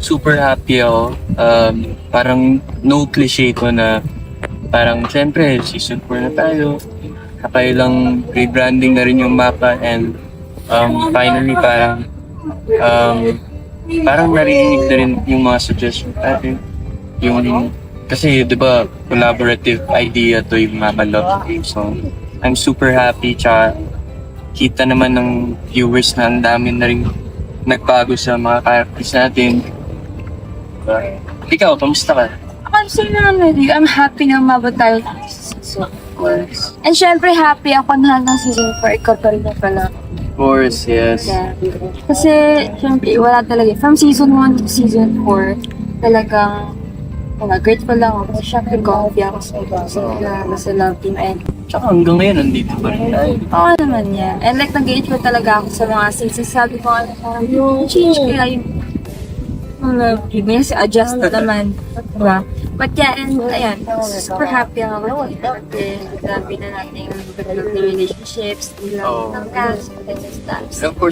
Super happy ako. Parang no cliche ko na parang siyempre season 4 na tayo. Kakailang rebranding na rin yung mapa and finally um, parang narinig na rin yung mga suggestions natin. Kasi di ba collaborative idea to yung Mama Love Game. So I'm super happy tsaka kita naman ng viewers na ang dami na rin nagbago sa mga characters natin. Ikaw, kamusta ka? I'm so ready. I'm happy na umabot tayo sa season 4. And syempre happy ako na hanggang season 4. Ikaw pa rin na pala. Of course, yes. Yeah. Kasi syempre wala talaga. From season 1 to season 4, talagang grateful lang ako. Kasi syempre coffee ako sa love team. And Tsaka hanggang ngayon, nandito pa rin tayo. oo naman yan. And like nag-grateful talaga ako sa mga seasons. Sabi ko parang yung change kaya yung love team. Yes, adjust na naman. Diba? But yeah, and ayan, super happy ako kasi grabe na natin yung relationships, ng cast, and stuff. Of course,